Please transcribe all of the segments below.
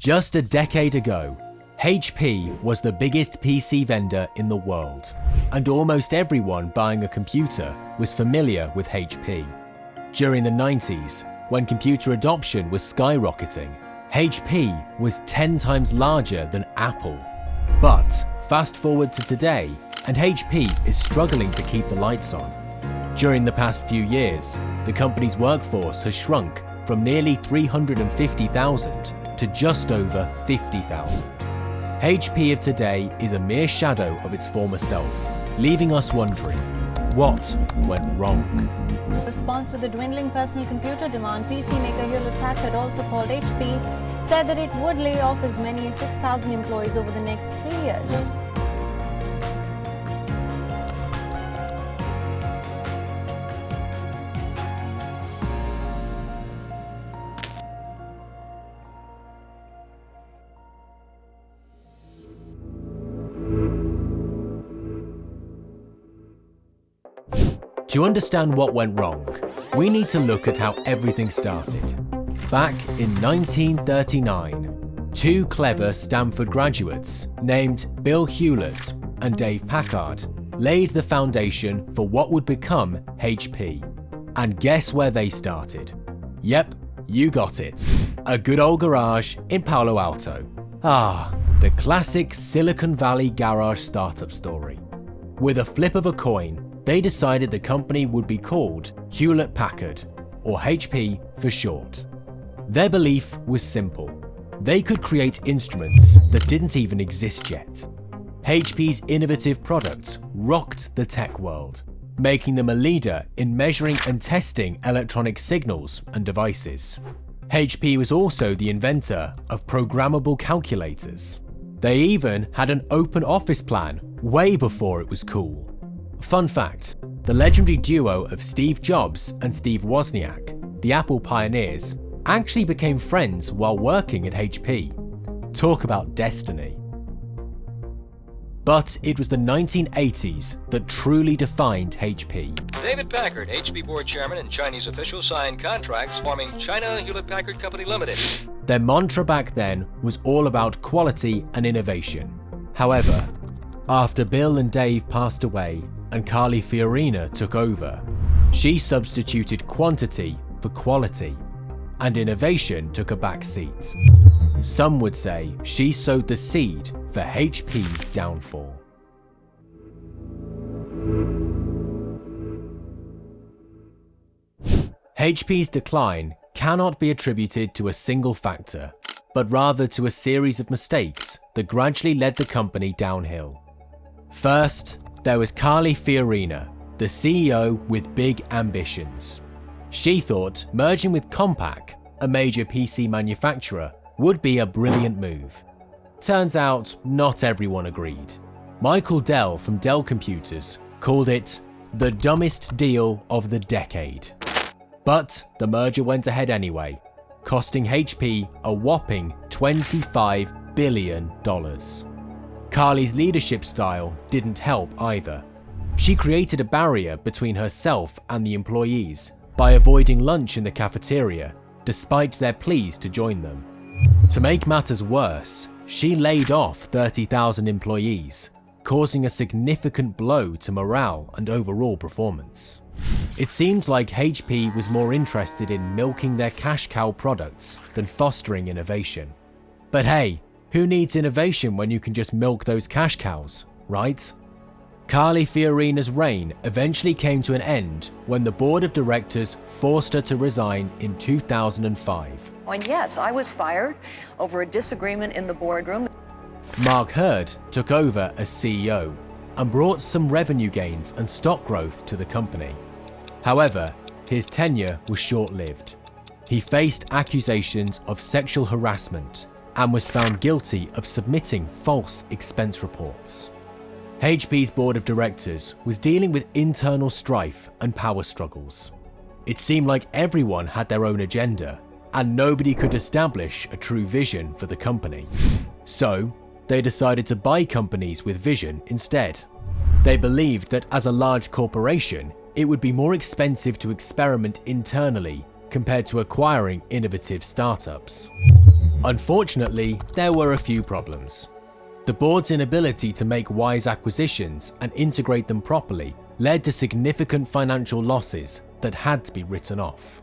Just a decade ago, HP was the biggest PC vendor in the world, and almost everyone buying a computer was familiar with HP. During the 90s, when computer adoption was skyrocketing, HP was 10 times larger than Apple. But fast forward to today, and HP is struggling to keep the lights on. During the past few years, the company's workforce has shrunk from nearly 350,000 to just over 50,000. HP of today is a mere shadow of its former self, leaving us wondering, what went wrong? In response to the dwindling personal computer demand, PC maker Hewlett-Packard, also called HP, said that it would lay off as many as 6,000 employees over the next 3 years. To understand what went wrong, we need to look at how everything started. Back in 1939, two clever Stanford graduates named Bill Hewlett and Dave Packard laid the foundation for what would become HP. And guess where they started? Yep, you got it. A good old garage in Palo Alto. Ah, the classic Silicon Valley garage startup story. With a flip of a coin, they decided the company would be called Hewlett-Packard, or HP for short. Their belief was simple. They could create instruments that didn't even exist yet. HP's innovative products rocked the tech world, making them a leader in measuring and testing electronic signals and devices. HP was also the inventor of programmable calculators. They even had an open office plan way before it was cool. Fun fact, the legendary duo of Steve Jobs and Steve Wozniak, the Apple pioneers, actually became friends while working at HP. Talk about destiny. But it was the 1980s that truly defined HP. David Packard, HP board chairman and Chinese officials signed contracts forming China Hewlett-Packard Company Limited. Their mantra back then was all about quality and innovation. However, after Bill and Dave passed away and Carly Fiorina took over, she substituted quantity for quality, and innovation took a back seat. Some would say she sowed the seed for HP's downfall. HP's decline cannot be attributed to a single factor, but rather to a series of mistakes that gradually led the company downhill. First, there was Carly Fiorina, the CEO with big ambitions. She thought merging with Compaq, a major PC manufacturer, would be a brilliant move. Turns out, not everyone agreed. Michael Dell from Dell Computers called it the dumbest deal of the decade. But the merger went ahead anyway, costing HP a whopping $25 billion. Carly's leadership style didn't help either. She created a barrier between herself and the employees by avoiding lunch in the cafeteria, despite their pleas to join them. To make matters worse, she laid off 30,000 employees, causing a significant blow to morale and overall performance. It seemed like HP was more interested in milking their cash cow products than fostering innovation. But hey, who needs innovation when you can just milk those cash cows, right? Carly Fiorina's reign eventually came to an end when the board of directors forced her to resign in 2005. And yes, I was fired over a disagreement in the boardroom. Mark Hurd took over as CEO and brought some revenue gains and stock growth to the company. However, his tenure was short-lived. He faced accusations of sexual harassment and was found guilty of submitting false expense reports. HP's board of directors was dealing with internal strife and power struggles. It seemed like everyone had their own agenda, and nobody could establish a true vision for the company. So, they decided to buy companies with vision instead. They believed that as a large corporation, it would be more expensive to experiment internally compared to acquiring innovative startups. Unfortunately, there were a few problems. The board's inability to make wise acquisitions and integrate them properly led to significant financial losses that had to be written off.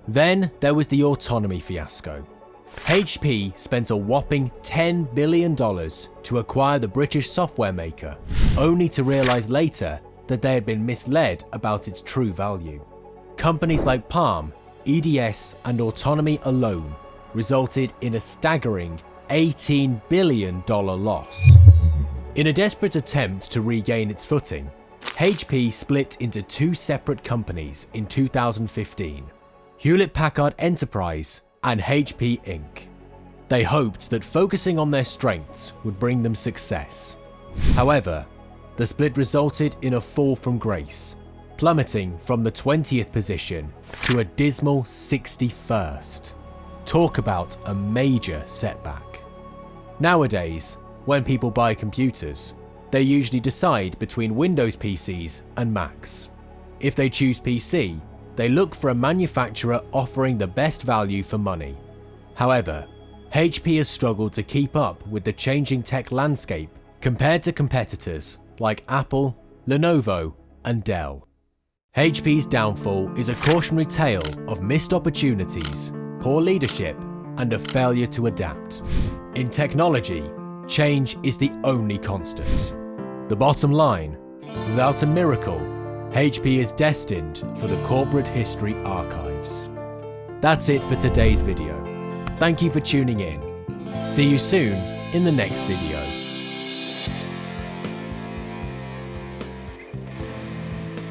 Then there was the autonomy fiasco. HP spent a whopping $10 billion to acquire the British software maker, only to realize later that they had been misled about its true value. Companies like Palm, EDS, and Autonomy alone resulted in a staggering $18 billion loss. In a desperate attempt to regain its footing, HP split into two separate companies in 2015, Hewlett-Packard Enterprise and HP Inc. They hoped that focusing on their strengths would bring them success. However, the split resulted in a fall from grace, plummeting from the 20th position to a dismal 61st. Talk about a major setback. Nowadays, when people buy computers, they usually decide between Windows PCs and Macs. If they choose PC, they look for a manufacturer offering the best value for money. However, HP has struggled to keep up with the changing tech landscape compared to competitors like Apple, Lenovo, and Dell. HP's downfall is a cautionary tale of missed opportunities, poor leadership, and a failure to adapt. In technology, change is the only constant. The bottom line, without a miracle, HP is destined for the corporate history archives. That's it for today's video. Thank you for tuning in. See you soon in the next video.